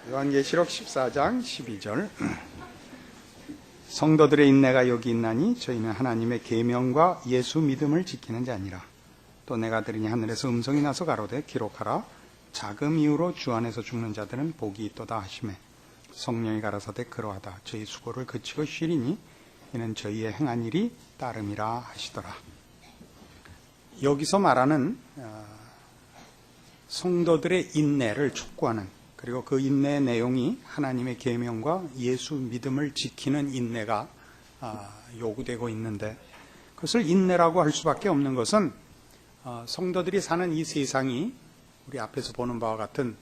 요한계시록 14장 12절 성도들의 인내가 여기 있나니 저희는 하나님의 계명과 예수 믿음을 지키는 자니라. 또 내가 들으니 하늘에서 음성이 나서 가로되 기록하라. 자금 이후로 주 안에서 죽는 자들은 복이 있도다 하시매 성령이 가라사대 그러하다. 저희 수고를 그치고 쉬리니 이는 저희의 행한 일이 따름이라 하시더라. 여기서 말하는 성도들의 인내를 촉구하는, 그리고 그 인내의 내용이 하나님의 계명과 예수 믿음을 지키는 인내가 요구되고 있는데, 그것을 인내라고 할 수밖에 없는 것은 성도들이 사는 이 세상이 우리 앞에서 보는 바와 같은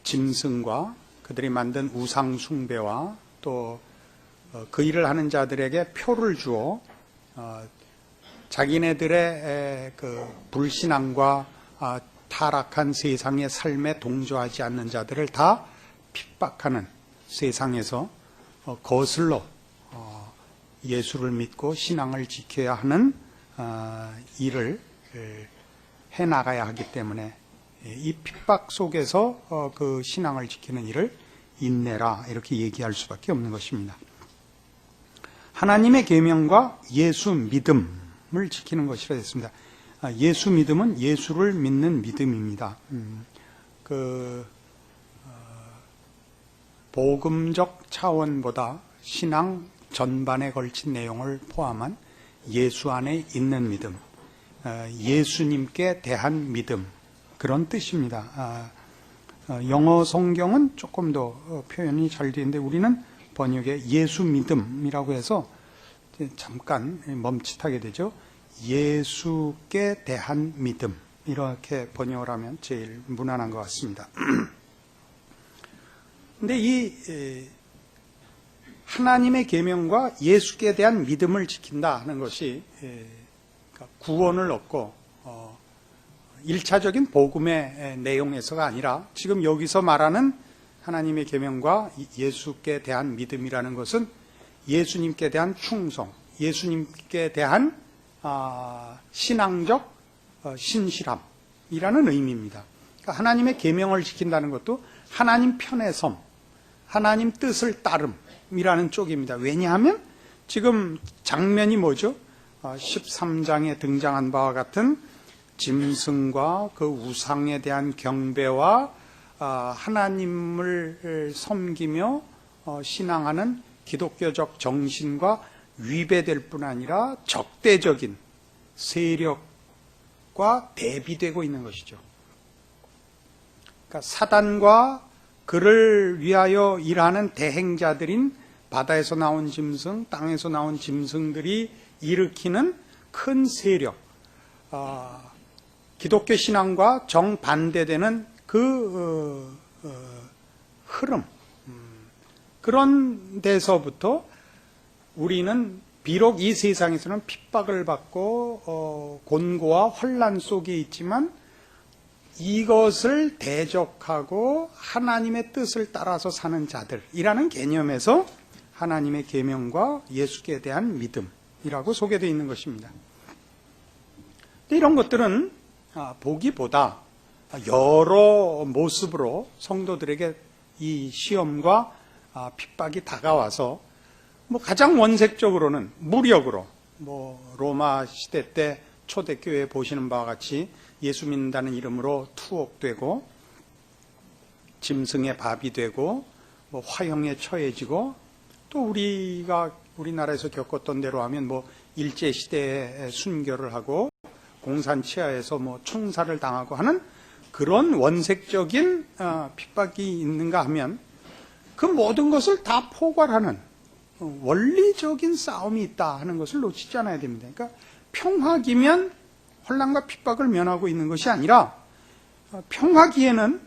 짐승과 그들이 만든 우상 숭배와 또 그 일을 하는 자들에게 표를 주어 자기네들의 그 불신앙과 타락한 세상의 삶에 동조하지 않는 자들을 다 핍박하는 세상에서 거슬러 예수를 믿고 신앙을 지켜야 하는 일을 해나가야 하기 때문에 이 핍박 속에서 그 신앙을 지키는 일을 인내라 이렇게 얘기할 수밖에 없는 것입니다. 하나님의 계명과 예수 믿음을 지키는 것이라 했습니다. 예수 믿음은 예수를 믿는 믿음입니다. 복음적 차원보다 신앙 전반에 걸친 내용을 포함한 예수 안에 있는 믿음, 예수님께 대한 믿음, 그런 뜻입니다. 영어 성경은 조금 더 표현이 잘 되는데 우리는 번역에 예수 믿음이라고 해서 잠깐 멈칫하게 되죠. 예수께 대한 믿음, 이렇게 번역을 하면 제일 무난한 것 같습니다. 근데 이 하나님의 계명과 예수께 대한 믿음을 지킨다 하는 것이 구원을 얻고 1차적인 복음의 내용에서가 아니라 지금 여기서 말하는 하나님의 계명과 예수께 대한 믿음이라는 것은 예수님께 대한 충성, 예수님께 대한 신앙적 신실함이라는 의미입니다. 그러니까 하나님의 계명을 지킨다는 것도 하나님 편의 섬, 하나님 뜻을 따름이라는 쪽입니다. 왜냐하면 지금 장면이 뭐죠? 13장에 등장한 바와 같은 짐승과 그 우상에 대한 경배와 하나님을 섬기며 신앙하는 기독교적 정신과 위배될 뿐 아니라 적대적인 세력과 대비되고 있는 것이죠. 그러니까 사단과 그를 위하여 일하는 대행자들인 바다에서 나온 짐승, 땅에서 나온 짐승들이 일으키는 큰 세력, 기독교 신앙과 정반대되는 그 흐름, 그런 데서부터 우리는 비록 이 세상에서는 핍박을 받고 곤고와 혼란 속에 있지만 이것을 대적하고 하나님의 뜻을 따라서 사는 자들이라는 개념에서 하나님의 계명과 예수께 대한 믿음이라고 소개되어 있는 것입니다. 근데 이런 것들은 보기보다 여러 모습으로 성도들에게 이 시험과 핍박이 다가와서 가장 원색적으로는 무력으로 로마 시대 때 초대교회 보시는 바와 같이 예수 믿는다는 이름으로 투옥되고 짐승의 밥이 되고 화형에 처해지고 또 우리가 우리나라에서 겪었던 대로 하면 일제시대에 순교를 하고 공산치하에서 총살을 당하고 하는 그런 원색적인 핍박이 있는가 하면 그 모든 것을 다 포괄하는 원리적인 싸움이 있다 하는 것을 놓치지 않아야 됩니다. 그러니까 평화기면 혼란과 핍박을 면하고 있는 것이 아니라 평화기에는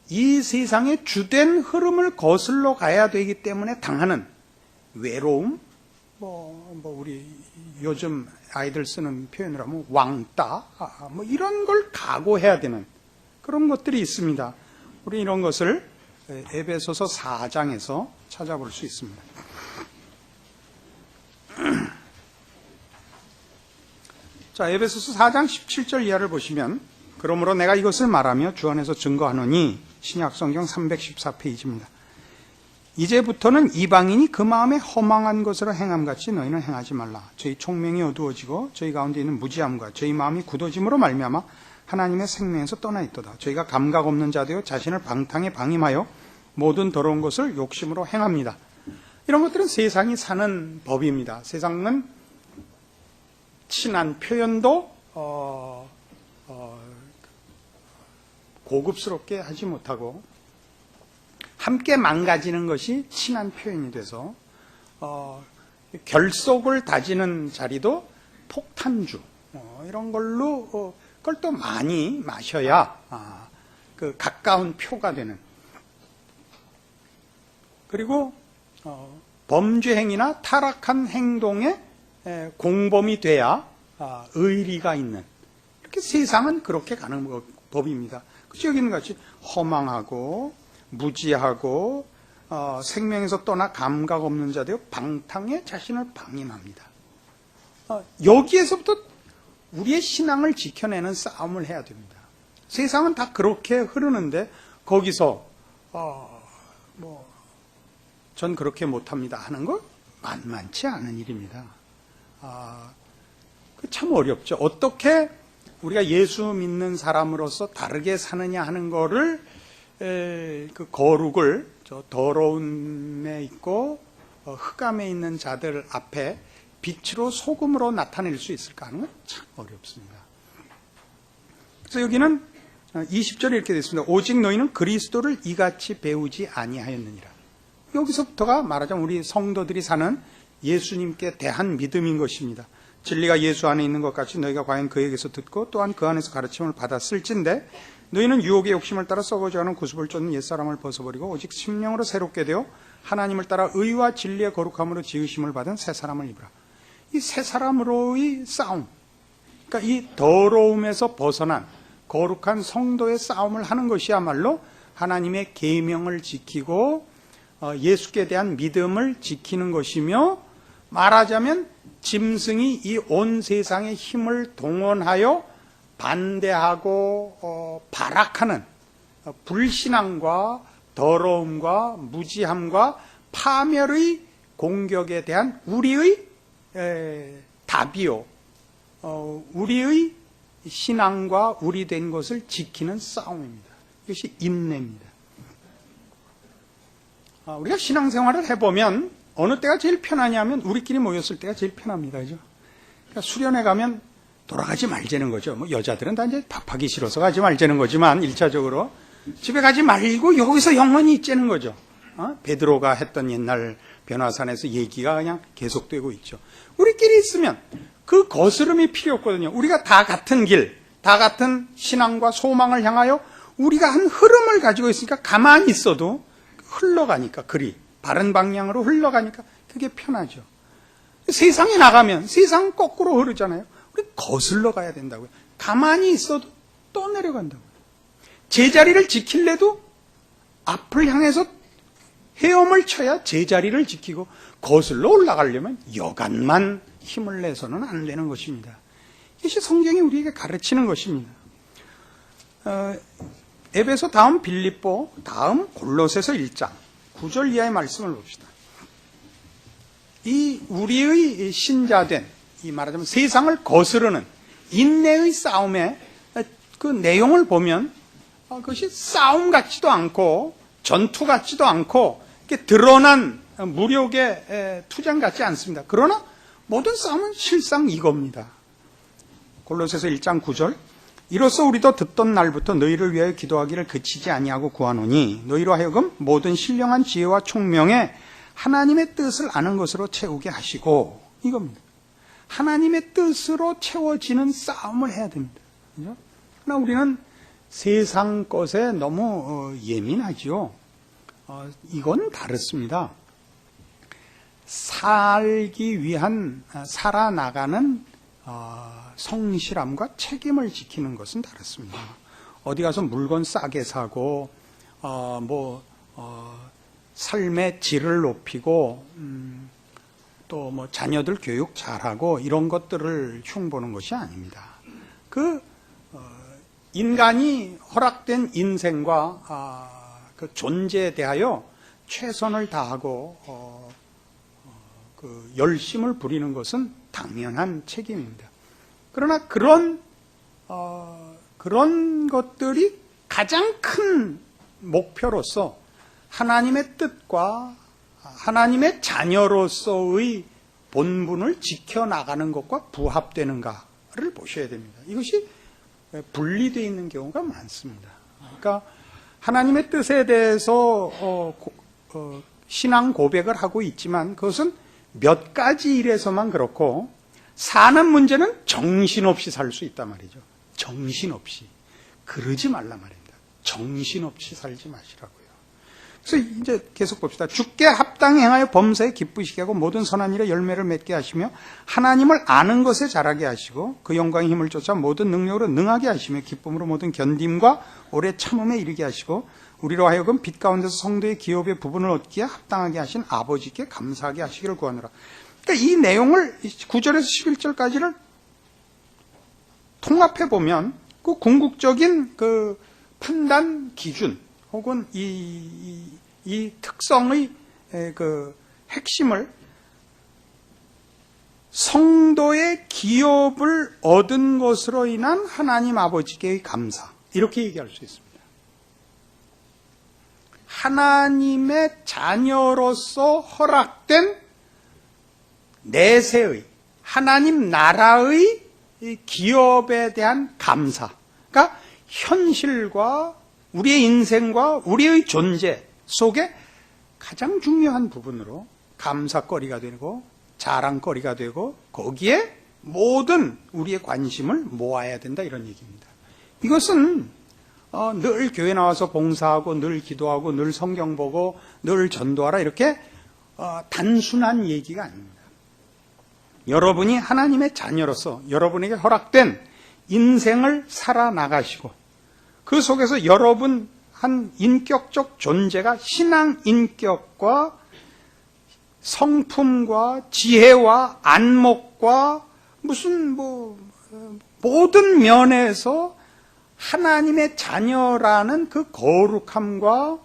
이 세상의 주된 흐름을 거슬러 가야 되기 때문에 당하는 외로움, 우리 요즘 아이들 쓰는 표현을 하면 왕따, 이런 걸 각오해야 되는 그런 것들이 있습니다. 우리 이런 것을 에베소서 4장에서 찾아볼 수 있습니다. 자, 에베소서 4장 17절 이하를 보시면 그러므로 내가 이것을 말하며 주 안에서 증거하노니 신약성경 314페이지입니다. 이제부터는 이방인이 그 마음에 허망한 것으로 행함같이 너희는 행하지 말라. 저희 총명이 어두워지고 저희 가운데 있는 무지함과 저희 마음이 굳어짐으로 말미암아 하나님의 생명에서 떠나 있도다. 저희가 감각 없는 자되어 자신을 방탕에 방임하여 모든 더러운 것을 욕심으로 행합니다. 이런 것들은 세상이 사는 법입니다. 세상은 친한 표현도 고급스럽게 하지 못하고 함께 망가지는 것이 친한 표현이 돼서 결속을 다지는 자리도 폭탄주 이런 걸로 그걸 또 많이 마셔야 그 가까운 표가 되는. 그리고 범죄 행위나 타락한 행동에 공범이 돼야 의리가 있는. 이렇게 세상은 그렇게 가는 법입니다. 그래서 여기는 같이 허망하고 무지하고 생명에서 떠나 감각 없는 자되어 방탕에 자신을 방임합니다. 여기에서부터 우리의 신앙을 지켜내는 싸움을 해야 됩니다. 세상은 다 그렇게 흐르는데 거기서 전 그렇게 못합니다 하는 거 만만치 않은 일입니다. 참 어렵죠. 어떻게 우리가 예수 믿는 사람으로서 다르게 사느냐 하는 거를 그 거룩을 저 더러움에 있고 흑암에 있는 자들 앞에 빛으로 소금으로 나타낼 수 있을까 하는 건 참 어렵습니다. 그래서 여기는 20절에 이렇게 되어 있습니다. 오직 너희는 그리스도를 이같이 배우지 아니하였느니라. 여기서부터가 말하자면 우리 성도들이 사는 예수님께 대한 믿음인 것입니다. 진리가 예수 안에 있는 것 같이 너희가 과연 그에게서 듣고 또한 그 안에서 가르침을 받았을진데 너희는 유혹의 욕심을 따라 썩어져가는 구습을 쫓는 옛사람을 벗어버리고 오직 심령으로 새롭게 되어 하나님을 따라 의와 진리의 거룩함으로 지으심을 받은 새 사람을 입으라. 이 새 사람으로의 싸움, 그러니까 이 더러움에서 벗어난 거룩한 성도의 싸움을 하는 것이야말로 하나님의 계명을 지키고 예수께 대한 믿음을 지키는 것이며, 말하자면 짐승이 이 온 세상의 힘을 동원하여 반대하고 발악하는 불신앙과 더러움과 무지함과 파멸의 공격에 대한 우리의 답이요, 우리의 신앙과 우리 된 것을 지키는 싸움입니다. 이것이 인내입니다. 우리가 신앙생활을 해보면 어느 때가 제일 편하냐면 우리끼리 모였을 때가 제일 편합니다. 그죠? 그러니까 수련회 가면 돌아가지 말자는 거죠. 뭐 여자들은 다 이제 밥하기 싫어서 가지 말자는 거지만 1차적으로 집에 가지 말고 여기서 영원히 있자는 거죠. 베드로가 했던 옛날 변화산에서 얘기가 그냥 계속되고 있죠. 우리끼리 있으면 그 거스름이 필요 없거든요. 우리가 다 같은 길, 다 같은 신앙과 소망을 향하여 우리가 한 흐름을 가지고 있으니까 가만히 있어도 흘러가니까, 글이 바른 방향으로 흘러가니까 그게 편하죠. 세상에 나가면 세상은 거꾸로 흐르잖아요. 우리 거슬러 가야 된다고요. 가만히 있어도 또 내려간다고요. 제자리를 지킬래도 앞을 향해서 헤엄을 쳐야 제자리를 지키고, 거슬러 올라가려면 여간만 힘을 내서는 안 되는 것입니다. 이것이 성경이 우리에게 가르치는 것입니다. 에베소 다음 빌립보 다음 골로새서 1장 9절 이하의 말씀을 봅시다. 이 우리의 신자된, 이 말하자면 세상을 거스르는 인내의 싸움의 그 내용을 보면 그것이 싸움 같지도 않고 전투 같지도 않고 이렇게 드러난 무력의 투쟁 같지 않습니다. 그러나 모든 싸움은 실상 이겁니다. 골로새서 1장 9절, 이로써 우리도 듣던 날부터 너희를 위하여 기도하기를 그치지 아니하고 구하노니 너희로 하여금 모든 신령한 지혜와 총명에 하나님의 뜻을 아는 것으로 채우게 하시고, 이겁니다. 하나님의 뜻으로 채워지는 싸움을 해야 됩니다. 그죠? 그러나 우리는 세상 것에 너무 예민하죠. 이건 다릅니다. 살기 위한, 살아나가는 성실함과 책임을 지키는 것은 다릅니다. 어디 가서 물건 싸게 사고, 삶의 질을 높이고, 또 뭐 자녀들 교육 잘하고 이런 것들을 흉보는 것이 아닙니다. 인간이 허락된 인생과 그 존재에 대하여 최선을 다하고 그 열심을 부리는 것은 당연한 책임입니다. 그러나 그런 것들이 가장 큰 목표로서 하나님의 뜻과 하나님의 자녀로서의 본분을 지켜나가는 것과 부합되는가를 보셔야 됩니다. 이것이 분리되어 있는 경우가 많습니다. 그러니까 하나님의 뜻에 대해서 신앙 고백을 하고 있지만 그것은 몇 가지 일에서만 그렇고 사는 문제는 정신없이 살 수 있단 말이죠. 정신없이. 그러지 말란 말입니다. 정신없이 살지 마시라고요. 그래서 이제 계속 봅시다. 주께 합당히 행하여 범사에 기쁘시게 하고 모든 선한 일에 열매를 맺게 하시며 하나님을 아는 것에 자라게 하시고 그 영광의 힘을 쫓아 모든 능력으로 능하게 하시며 기쁨으로 모든 견딤과 오래 참음에 이르게 하시고 우리로 하여금 빛 가운데서 성도의 기업의 부분을 얻기에 합당하게 하신 아버지께 감사하게 하시기를 구하노라. 그러니까 이 내용을 9절에서 11절까지를 통합해 보면 그 궁극적인 그 판단 기준 혹은 이 특성의 그 핵심을 성도의 기업을 얻은 것으로 인한 하나님 아버지께의 감사, 이렇게 얘기할 수 있습니다. 하나님의 자녀로서 허락된 내세의 하나님 나라의 기업에 대한 감사, 그러니까 현실과 우리의 인생과 우리의 존재 속에 가장 중요한 부분으로 감사거리가 되고 자랑거리가 되고 거기에 모든 우리의 관심을 모아야 된다, 이런 얘기입니다. 이것은 늘 교회 나와서 봉사하고 늘 기도하고 늘 성경 보고 늘 전도하라, 이렇게 단순한 얘기가 아닙니다. 여러분이 하나님의 자녀로서 여러분에게 허락된 인생을 살아나가시고 그 속에서 여러분 한 인격적 존재가 신앙 인격과 성품과 지혜와 안목과 무슨 모든 면에서 하나님의 자녀라는 그 거룩함과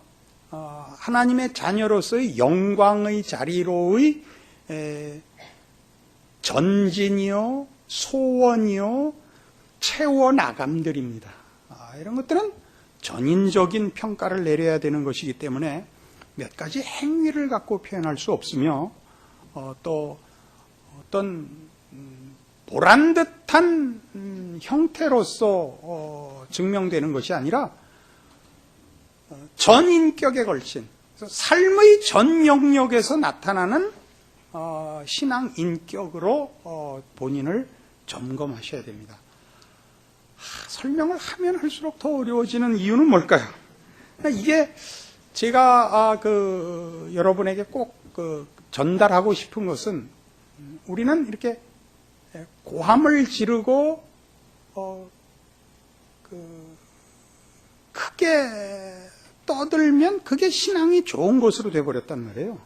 하나님의 자녀로서의 영광의 자리로의 전진이요 소원이요 채워나감들입니다. 이런 것들은 전인적인 평가를 내려야 되는 것이기 때문에 몇 가지 행위를 갖고 표현할 수 없으며 또 어떤 보란듯한 형태로서 증명되는 것이 아니라 전인격에 걸친 삶의 전 영역에서 나타나는 신앙 인격으로 본인을 점검하셔야 됩니다. 설명을 하면 할수록 더 어려워지는 이유는 뭘까요? 이게 제가 여러분에게 꼭 전달하고 싶은 것은 우리는 이렇게 고함을 지르고 크게 떠들면 그게 신앙이 좋은 것으로 돼버렸단 말이에요.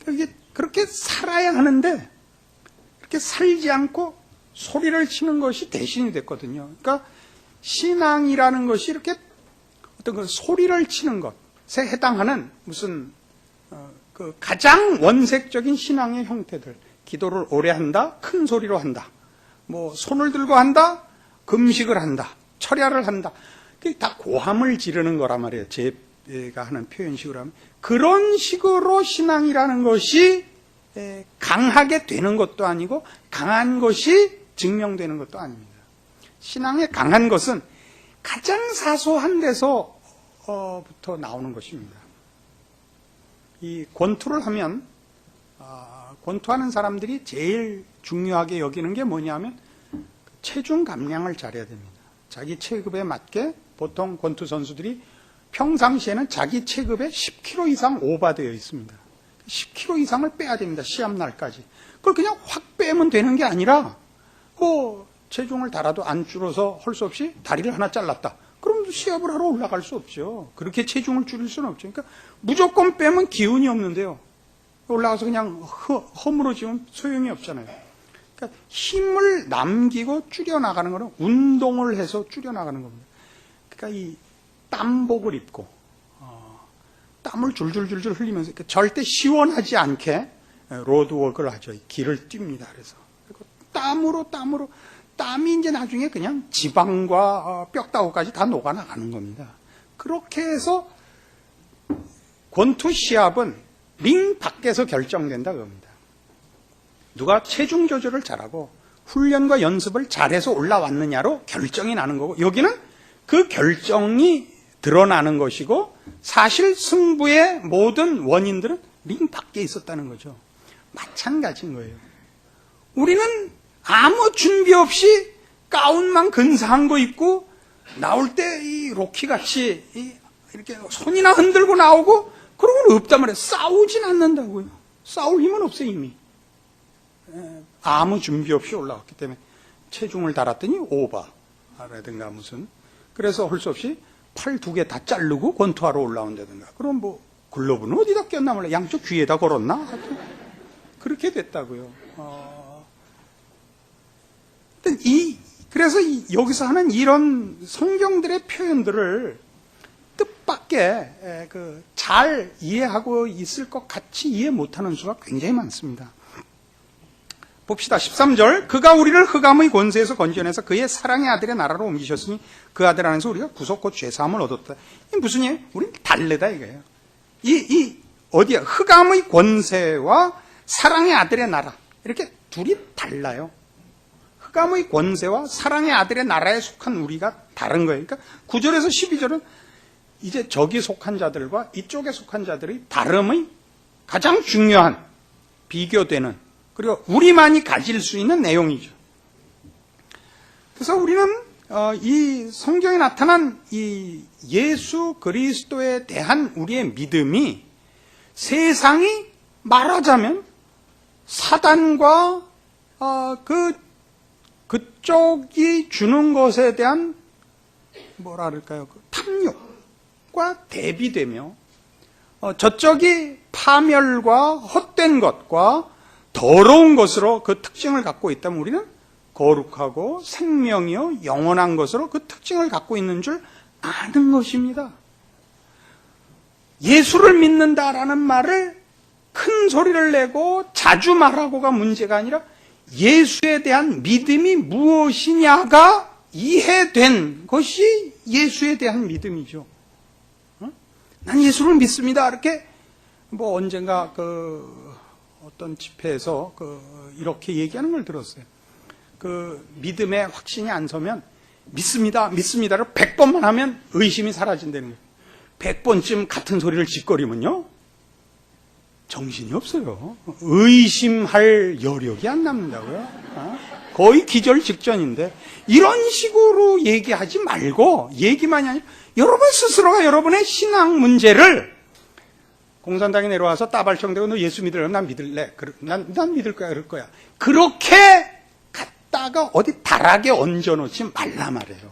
이게 그렇게 살아야 하는데 그렇게 살지 않고 소리를 치는 것이 대신이 됐거든요. 그러니까 신앙이라는 것이 이렇게 어떤 그 소리를 치는 것에 해당하는 무슨 그 가장 원색적인 신앙의 형태들, 기도를 오래 한다, 큰 소리로 한다, 뭐 손을 들고 한다, 금식을 한다, 철야를 한다, 그게 다 고함을 지르는 거란 말이에요. 제가 하는 표현식으로 하면 그런 식으로 신앙이라는 것이 강하게 되는 것도 아니고 강한 것이 증명되는 것도 아닙니다. 신앙의 강한 것은 가장 사소한 데서부터 나오는 것입니다. 이 권투를 하면 권투하는 사람들이 제일 중요하게 여기는 게 뭐냐면 체중 감량을 잘해야 됩니다. 자기 체급에 맞게 보통 권투 선수들이 평상시에는 자기 체급에 10kg 이상 오버되어 있습니다. 10kg 이상을 빼야 됩니다. 시합 날까지. 그걸 그냥 확 빼면 되는 게 아니라 체중을 달아도 안 줄어서 할 수 없이 다리를 하나 잘랐다. 그럼 시합을 하러 올라갈 수 없죠. 그렇게 체중을 줄일 수는 없죠. 그러니까 무조건 빼면 기운이 없는데요. 올라가서 그냥 허물어지면 소용이 없잖아요. 그러니까 힘을 남기고 줄여나가는 거는 운동을 해서 줄여나가는 겁니다. 그러니까 이 땀복을 입고 땀을 줄줄줄줄 흘리면서 절대 시원하지 않게 로드워크를 하죠. 길을 뜁니다. 그래서 그리고 땀으로 땀이 이제 나중에 그냥 지방과 뼈다구까지 다 녹아나가는 겁니다. 그렇게 해서 권투 시합은 링 밖에서 결정된다 그럽니다. 누가 체중 조절을 잘하고 훈련과 연습을 잘해서 올라왔느냐로 결정이 나는 거고, 여기는 그 결정이 드러나는 것이고, 사실 승부의 모든 원인들은 링 밖에 있었다는 거죠. 마찬가지인 거예요. 우리는 아무 준비 없이 가운만 근사한 거 입고 나올 때 이 로키같이 이렇게 손이나 흔들고 나오고 그러고는 없단 말이에요. 싸우진 않는다고요. 싸울 힘은 없어요, 이미. 아무 준비 없이 올라왔기 때문에 체중을 달았더니 오바라든가 무슨, 그래서 할 수 없이 팔 2개 다 자르고 권투하러 올라온다든가, 그럼 뭐 글러브는 어디다 꼈나 몰라, 양쪽 귀에다 걸었나, 그렇게 됐다고요. 그래서 여기서 하는 이런 성경들의 표현들을 뜻밖의 잘 이해하고 있을 것 같이 이해 못하는 수가 굉장히 많습니다. 봅시다. 13절. 그가 우리를 흑암의 권세에서 건져내서 그의 사랑의 아들의 나라로 옮기셨으니 그 아들 안에서 우리가 구속 곧 죄사함을 얻었다. 이게 무슨 얘기예요? 우린 다르다 이거예요. 어디야? 흑암의 권세와 사랑의 아들의 나라, 이렇게 둘이 달라요. 흑암의 권세와 사랑의 아들의 나라에 속한 우리가 다른 거예요. 그러니까 9절에서 12절은 이제 저기 속한 자들과 이쪽에 속한 자들의 다름의 가장 중요한, 비교되는, 그리고 우리만이 가질 수 있는 내용이죠. 그래서 우리는 이 성경에 나타난 이 예수 그리스도에 대한 우리의 믿음이 세상이 말하자면 사단과 그쪽이 주는 것에 대한 뭐라 그럴까요? 탐욕과 대비되며 저쪽이 파멸과 헛된 것과 더러운 것으로 그 특징을 갖고 있다면 우리는 거룩하고 생명이요 영원한 것으로 그 특징을 갖고 있는 줄 아는 것입니다. 예수를 믿는다라는 말을 큰 소리를 내고 자주 말하고가 문제가 아니라 예수에 대한 믿음이 무엇이냐가 이해된 것이 예수에 대한 믿음이죠. 난 예수를 믿습니다. 이렇게 뭐 언젠가 어떤 집회에서 이렇게 얘기하는 걸 들었어요. 믿음에 확신이 안 서면 믿습니다를 100번만 하면 의심이 사라진다는 거예요. 100번쯤 같은 소리를 짓거리면요, 정신이 없어요. 의심할 여력이 안 남는다고요. 거의 기절 직전인데, 이런 식으로 얘기하지 말고, 얘기만이 아니라 여러분 스스로가 여러분의 신앙 문제를, 공산당에 내려와서 따발청대고 너 예수 믿으려면 난 믿을래. 난 믿을 거야. 그럴 거야. 그렇게 갖다가 어디 다락에 얹어놓지 말라 말이에요.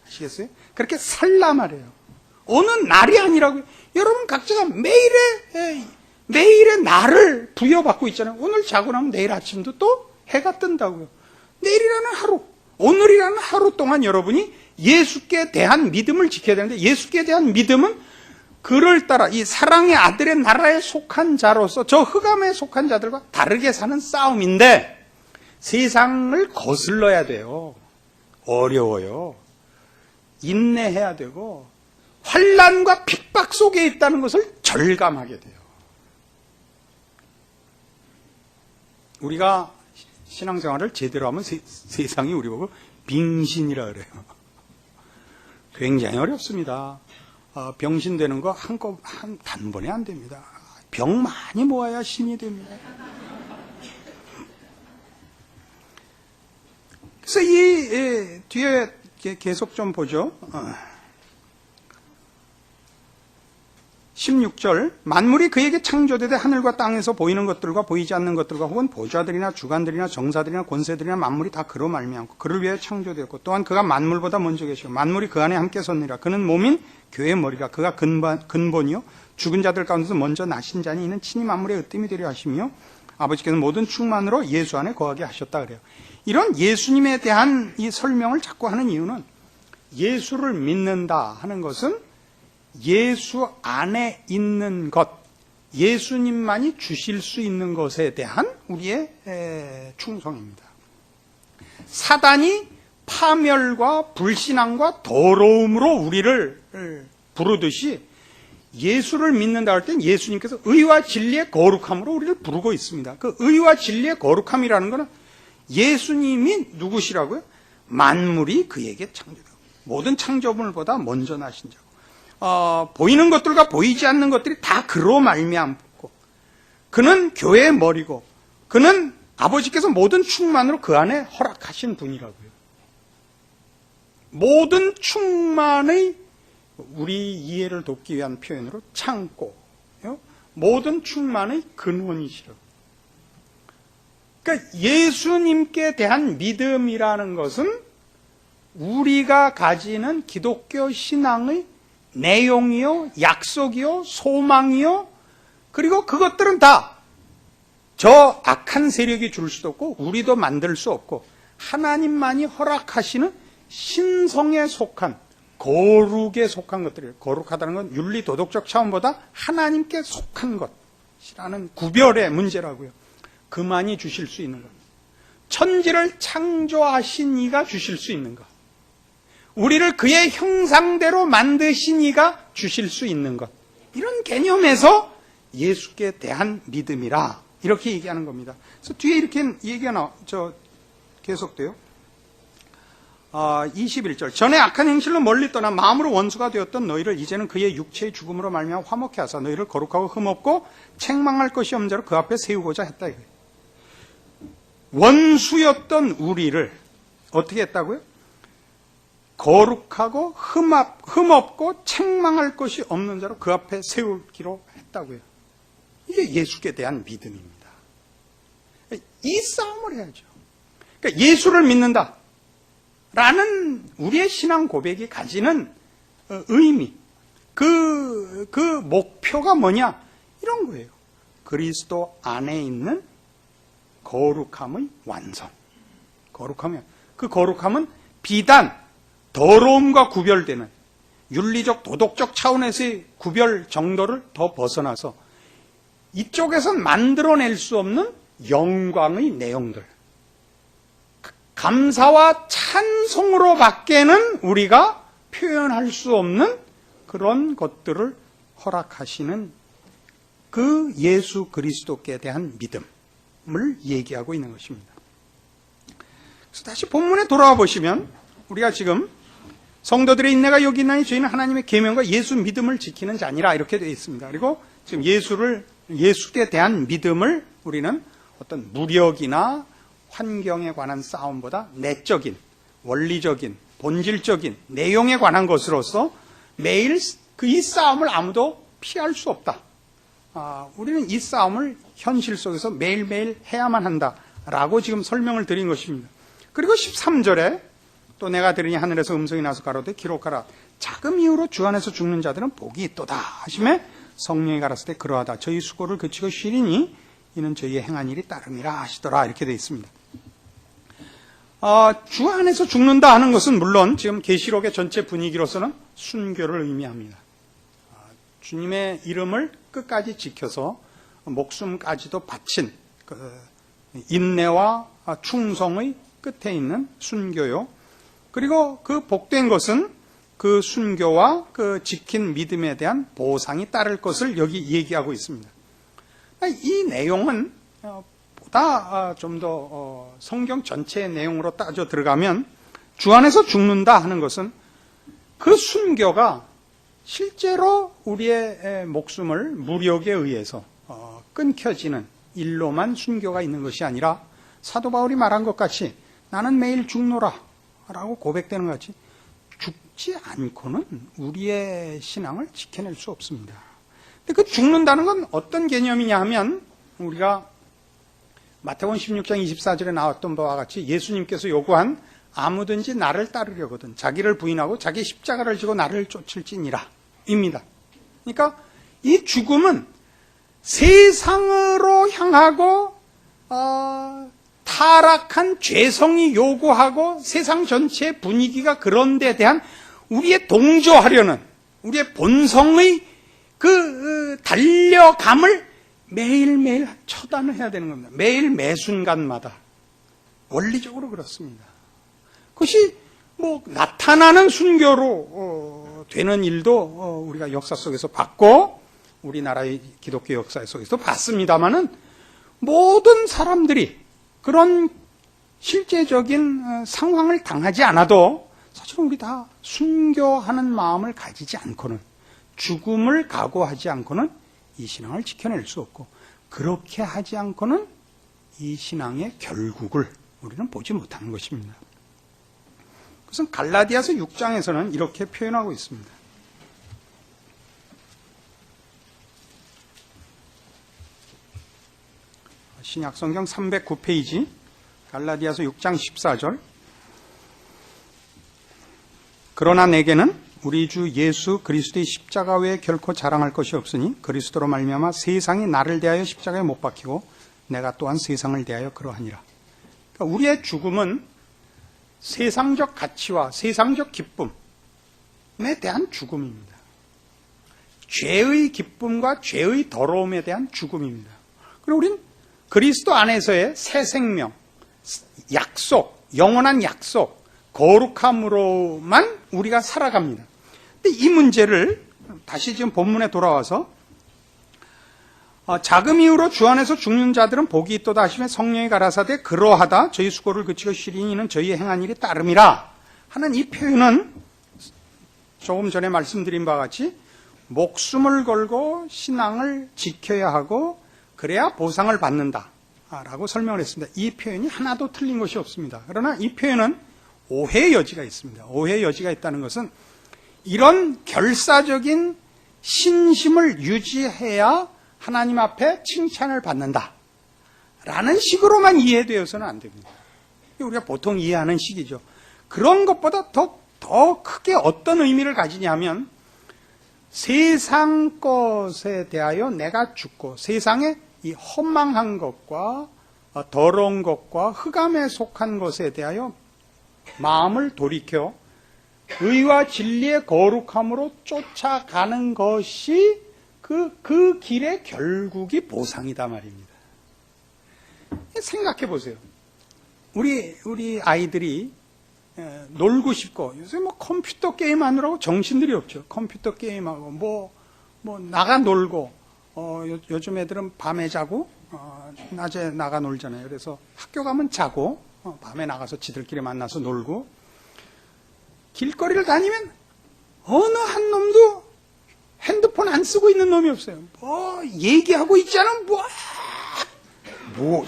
아시겠어요? 그렇게 살라 말이에요. 어느 날이 아니라고요. 여러분 각자가 매일의 날을 부여받고 있잖아요. 오늘 자고 나면 내일 아침도 또 해가 뜬다고요. 내일이라는 하루, 오늘이라는 하루 동안 여러분이 예수께 대한 믿음을 지켜야 되는데, 예수께 대한 믿음은 그를 따라 이 사랑의 아들의 나라에 속한 자로서 저 흑암에 속한 자들과 다르게 사는 싸움인데, 세상을 거슬러야 돼요. 어려워요. 인내해야 되고 환난과 핍박 속에 있다는 것을 절감하게 돼요. 우리가 신앙생활을 제대로 하면 세상이 우리 보고 빙신이라 그래요. 굉장히 어렵습니다. 병신되는 거 단번에 안 됩니다. 병 많이 모아야 신이 됩니다. 그래서 뒤에 계속 좀 보죠. 16절, 만물이 그에게 창조되되 하늘과 땅에서 보이는 것들과 보이지 않는 것들과 혹은 보좌들이나 주관들이나 정사들이나 권세들이나 만물이 다 그로 말미암고 그를 위하여 창조되었고, 또한 그가 만물보다 먼저 계시고 만물이 그 안에 함께 섰느니라. 그는 몸인 교회의 머리라. 그가 근본이요 죽은 자들 가운데서 먼저 나신 자니 이는 친히 만물의 으뜸이 되려 하시며, 아버지께서 모든 충만으로 예수 안에 거하게 하셨다 그래요. 이런 예수님에 대한 이 설명을 자꾸 하는 이유는 예수를 믿는다 하는 것은 예수 안에 있는 것, 예수님만이 주실 수 있는 것에 대한 우리의 충성입니다. 사단이 파멸과 불신앙과 더러움으로 우리를 부르듯이 예수를 믿는다 할 땐 예수님께서 의와 진리의 거룩함으로 우리를 부르고 있습니다. 그 의와 진리의 거룩함이라는 것은 예수님이 누구시라고요? 만물이 그에게 창조되고 모든 창조물보다 먼저 나신 자고 보이는 것들과 보이지 않는 것들이 다 그로 말미암고 그는 교회의 머리고 그는 아버지께서 모든 충만으로 그 안에 허락하신 분이라고요. 모든 충만의 우리 이해를 돕기 위한 표현으로 창고, 모든 충만의 근원이시라고. 그러니까 예수님께 대한 믿음이라는 것은 우리가 가지는 기독교 신앙의 내용이요, 약속이요, 소망이요, 그리고 그것들은 다 저 악한 세력이 줄 수도 없고 우리도 만들 수 없고 하나님만이 허락하시는 신성에 속한 거룩에 속한 것들이에요. 거룩하다는 건 윤리 도덕적 차원보다 하나님께 속한 것이라는 구별의 문제라고요. 그만이 주실 수 있는 것. 천지를 창조하신 이가 주실 수 있는 것. 우리를 그의 형상대로 만드신 이가 주실 수 있는 것. 이런 개념에서 예수께 대한 믿음이라 이렇게 얘기하는 겁니다. 그래서 뒤에 이렇게 얘기가 계속돼요. 21절 전에 악한 행실로 멀리 떠나 마음으로 원수가 되었던 너희를 이제는 그의 육체의 죽음으로 말미암아 화목케 하사 너희를 거룩하고 흠없고 책망할 것이 없는 자로 그 앞에 세우고자 했다 이거예요. 원수였던 우리를 어떻게 했다고요? 거룩하고 흠없고 책망할 것이 없는 자로 그 앞에 세우기로 했다고요. 이게 예수께 대한 믿음입니다. 이 싸움을 해야죠. 그러니까 예수를 믿는다 라는 우리의 신앙 고백이 가지는 의미, 그 목표가 뭐냐? 이런 거예요. 그리스도 안에 있는 거룩함의 완성. 거룩하면, 그 거룩함은 비단 더러움과 구별되는 윤리적, 도덕적 차원에서의 구별 정도를 더 벗어나서 이쪽에선 만들어낼 수 없는 영광의 내용들. 감사와 찬송으로 밖에는 우리가 표현할 수 없는 그런 것들을 허락하시는 그 예수 그리스도께 대한 믿음을 얘기하고 있는 것입니다. 그래서 다시 본문에 돌아와 보시면 우리가 지금 성도들의 인내가 여기 있나니 저희는 하나님의 계명과 예수 믿음을 지키는 자니라 이렇게 되어 있습니다. 그리고 지금 예수께 대한 믿음을 우리는 어떤 무력이나 환경에 관한 싸움보다 내적인, 원리적인, 본질적인 내용에 관한 것으로서 매일 이 싸움을 아무도 피할 수 없다. 우리는 이 싸움을 현실 속에서 매일매일 해야만 한다라고 지금 설명을 드린 것입니다. 그리고 13절에 또 내가 들으니 하늘에서 음성이 나서 가로되 기록하라. 자금 이후로 주 안에서 죽는 자들은 복이 있도다 하시매 성령이 가라사대 그러하다. 저희 수고를 그치고 쉬리니 이는 저희의 행한 일이 따름이라 하시더라. 이렇게 되어 있습니다. 주 안에서 죽는다 하는 것은 물론 지금 계시록의 전체 분위기로서는 순교를 의미합니다. 주님의 이름을 끝까지 지켜서 목숨까지도 바친 인내와 충성의 끝에 있는 순교요. 그리고 그 복된 것은 그 순교와 그 지킨 믿음에 대한 보상이 따를 것을 여기 얘기하고 있습니다. 이 내용은 보다 좀 더 성경 전체의 내용으로 따져 들어가면 주 안에서 죽는다 하는 것은 그 순교가 실제로 우리의 목숨을 무력에 의해서 끊겨지는 일로만 순교가 있는 것이 아니라 사도 바울이 말한 것 같이 나는 매일 죽노라 라고 고백되는 것 같이 죽지 않고는 우리의 신앙을 지켜낼 수 없습니다. 근데 그 죽는다는 건 어떤 개념이냐 하면 우리가 마태복음 16장 24절에 나왔던 바와 같이 예수님께서 요구한 아무든지 나를 따르려거든 자기를 부인하고 자기 십자가를 지고 나를 쫓을지니라 입니다. 그러니까 이 죽음은 세상으로 향하고 타락한 죄성이 요구하고 세상 전체의 분위기가 그런 데 대한 우리의 동조하려는 우리의 본성의 그 달려감을 매일매일 처단해야 되는 겁니다. 매일 매순간마다. 원리적으로 그렇습니다. 그것이 뭐 나타나는 순교로 되는 일도 우리가 역사 속에서 봤고 우리나라의 기독교 역사 속에서도 봤습니다마는 모든 사람들이 그런 실제적인 상황을 당하지 않아도 사실은 우리 다 순교하는 마음을 가지지 않고는 죽음을 각오하지 않고는 이 신앙을 지켜낼 수 없고 그렇게 하지 않고는 이 신앙의 결국을 우리는 보지 못하는 것입니다. 그것은 갈라디아서 6장에서는 이렇게 표현하고 있습니다. 신약성경 309페이지 갈라디아서 6장 14절 그러나 내게는 우리 주 예수 그리스도의 십자가 외에 결코 자랑할 것이 없으니 그리스도로 말미암아 세상이 나를 대하여 십자가에 못 박히고 내가 또한 세상을 대하여 그러하니라. 그러니까 우리의 죽음은 세상적 가치와 세상적 기쁨에 대한 죽음입니다. 죄의 기쁨과 죄의 더러움에 대한 죽음입니다. 그리고 우리는 그리스도 안에서의 새 생명, 약속, 영원한 약속, 거룩함으로만 우리가 살아갑니다. 근데 이 문제를 다시 지금 본문에 돌아와서 자금 이후로 주 안에서 죽는 자들은 복이 있도다 하시며 성령이 가라사대 그러하다 저희 수고를 그치고 쉬리니 이는 저희의 행한 일이 따름이라 하는 이 표현은 조금 전에 말씀드린 바와 같이 목숨을 걸고 신앙을 지켜야 하고 그래야 보상을 받는다라고 설명을 했습니다. 이 표현이 하나도 틀린 것이 없습니다. 그러나 이 표현은 오해의 여지가 있습니다. 오해의 여지가 있다는 것은 이런 결사적인 신심을 유지해야 하나님 앞에 칭찬을 받는다라는 식으로만 이해되어서는 안 됩니다. 우리가 보통 이해하는 식이죠. 그런 것보다 더 크게 어떤 의미를 가지냐면 세상 것에 대하여 내가 죽고 세상의 이 허망한 것과 더러운 것과 흑암에 속한 것에 대하여 마음을 돌이켜 의와 진리의 거룩함으로 쫓아가는 것이 그 길의 결국이 보상이다 말입니다. 생각해 보세요. 우리 아이들이 놀고 싶고 요새 뭐 컴퓨터 게임 하느라고 정신들이 없죠. 컴퓨터 게임하고 뭐 나가 놀고 요즘 애들은 밤에 자고 낮에 나가 놀잖아요. 그래서 학교 가면 자고 밤에 나가서 지들끼리 만나서 놀고 길거리를 다니면 어느 한 놈도 핸드폰 안 쓰고 있는 놈이 없어요. 뭐 얘기하고 있잖아.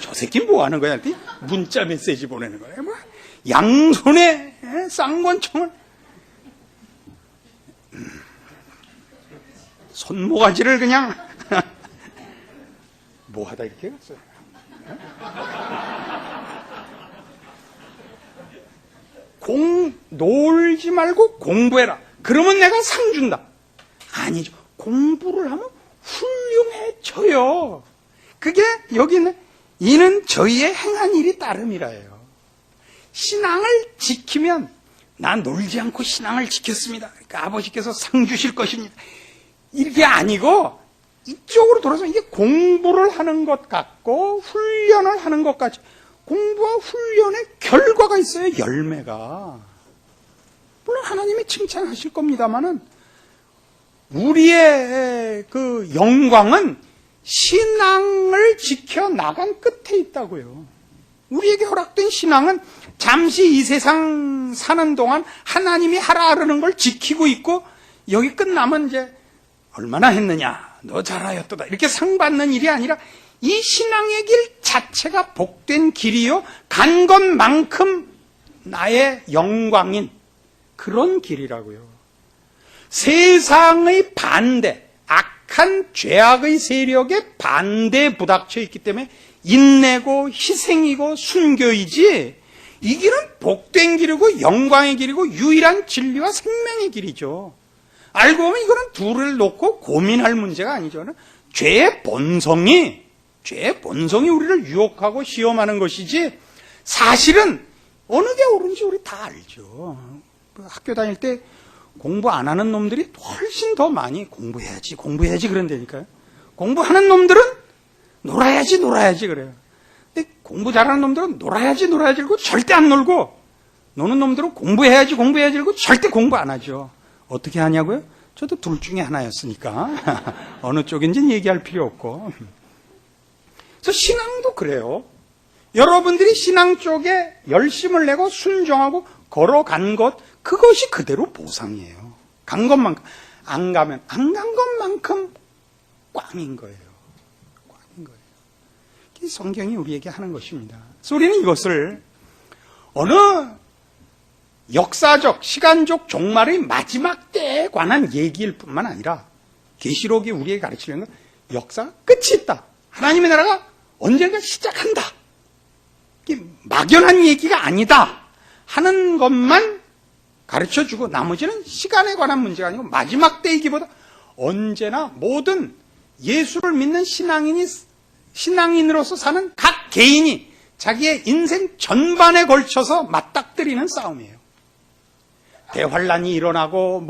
저 새끼 뭐 하는 거야? 문자 메시지 보내는 거야. 뭐 양손에 쌍권총을 손모가지를 그냥 뭐 하다 이렇게 갔어요. 놀지 말고 공부해라. 그러면 내가 상 준다. 아니죠. 공부를 하면 훌륭해져요. 그게 여기는 이는 저희의 행한 일이 따름이라예요. 신앙을 지키면 난 놀지 않고 신앙을 지켰습니다. 그러니까 아버지께서 상 주실 것입니다. 이게 아니고 이쪽으로 돌아서 이게 공부를 하는 것 같고 훈련을 하는 것 같이 공부와 훈련의 결과가 있어요. 열매가. 물론 하나님이 칭찬하실 겁니다만은 우리의 그 영광은 신앙을 지켜나간 끝에 있다고요. 우리에게 허락된 신앙은 잠시 이 세상 사는 동안 하나님이 하라 하라는 걸 지키고 있고 여기 끝나면 이제 얼마나 했느냐 너 잘하였도다 이렇게 상 받는 일이 아니라 이 신앙의 길 자체가 복된 길이요 간 것만큼 나의 영광인 그런 길이라고요. 세상의 반대, 악한 죄악의 세력에 반대에 부닥쳐 있기 때문에 인내고 희생이고 순교이지 이 길은 복된 길이고 영광의 길이고 유일한 진리와 생명의 길이죠. 알고 보면 이거는 둘을 놓고 고민할 문제가 아니죠. 죄의 본성이 죄의 본성이 우리를 유혹하고 시험하는 것이지, 사실은 어느 게 옳은지 우리 다 알죠. 학교 다닐 때 공부 안 하는 놈들이 훨씬 더 많이 공부해야지 그런다니까요. 공부하는 놈들은 놀아야지 그래요. 근데 공부 잘하는 놈들은 놀아야지 그러고 절대 안 놀고, 노는 놈들은 공부해야지 그러고 절대 공부 안 하죠. 어떻게 하냐고요? 저도 둘 중에 하나였으니까 어느 쪽인지는 얘기할 필요 없고. 그래서 신앙도 그래요. 여러분들이 신앙 쪽에 열심을 내고 순종하고 걸어간 것, 그것이 그대로 보상이에요. 간 것만큼. 안 간 것만큼 꽝인 거예요. 이 성경이 우리에게 하는 것입니다. 그래서 우리는 이것을 어느 역사적, 시간적 종말의 마지막 때에 관한 얘기일 뿐만 아니라, 계시록이 우리에게 가르치려는 건 역사가 끝이 있다. 하나님의 나라가 언젠가 시작한다. 이게 막연한 얘기가 아니다 하는 것만 가르쳐주고, 나머지는 시간에 관한 문제가 아니고 마지막 때이기보다 언제나 모든 예수를 믿는 신앙인으로서 사는 각 개인이 자기의 인생 전반에 걸쳐서 맞닥뜨리는 싸움이에요. 대환란이 일어나고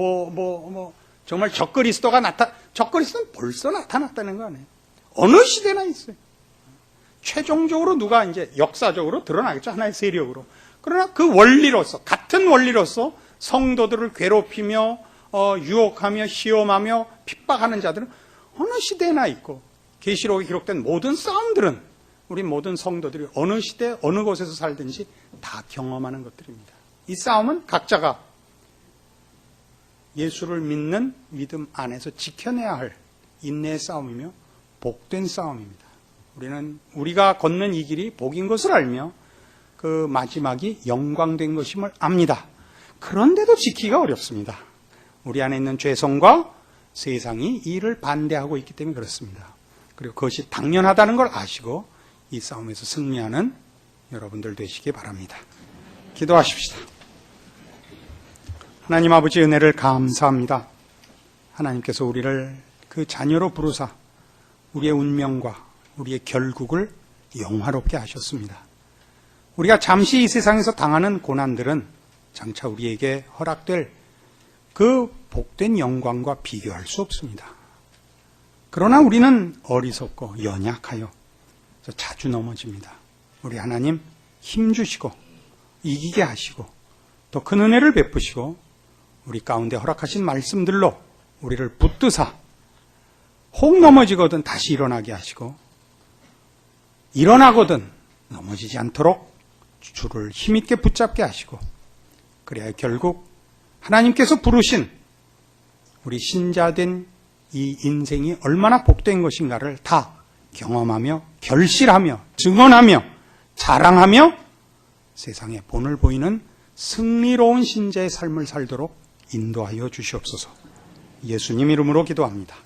정말 적그리스도는 벌써 나타났다는 거 아니에요. 어느 시대나 있어요. 최종적으로 누가 이제 역사적으로 드러나겠죠. 하나의 세력으로. 그러나 그 원리로서, 같은 원리로서 성도들을 괴롭히며 유혹하며 시험하며 핍박하는 자들은 어느 시대나 있고, 계시록에 기록된 모든 싸움들은 우리 모든 성도들이 어느 시대 어느 곳에서 살든지 다 경험하는 것들입니다. 이 싸움은 각자가 예수를 믿는 믿음 안에서 지켜내야 할 인내의 싸움이며 복된 싸움입니다. 우리가 걷는 이 길이 복인 것을 알며 그 마지막이 영광된 것임을 압니다. 그런데도 지키기가 어렵습니다. 우리 안에 있는 죄성과 세상이 이를 반대하고 있기 때문에 그렇습니다. 그리고 그것이 당연하다는 걸 아시고 이 싸움에서 승리하는 여러분들 되시기 바랍니다. 기도하십시다. 하나님 아버지, 은혜를 감사합니다. 하나님께서 우리를 그 자녀로 부르사 우리의 운명과 우리의 결국을 영화롭게 하셨습니다. 우리가 잠시 이 세상에서 당하는 고난들은 장차 우리에게 허락될 그 복된 영광과 비교할 수 없습니다. 그러나 우리는 어리석고 연약하여 자주 넘어집니다. 우리 하나님 힘주시고 이기게 하시고 또 큰 은혜를 베푸시고 우리 가운데 허락하신 말씀들로 우리를 붙드사 혹 넘어지거든 다시 일어나게 하시고, 일어나거든 넘어지지 않도록 줄을 힘있게 붙잡게 하시고, 그래야 결국 하나님께서 부르신 우리 신자된 이 인생이 얼마나 복된 것인가를 다 경험하며 결실하며 증언하며 자랑하며 세상에 본을 보이는 승리로운 신자의 삶을 살도록 인도하여 주시옵소서. 예수님 이름으로 기도합니다.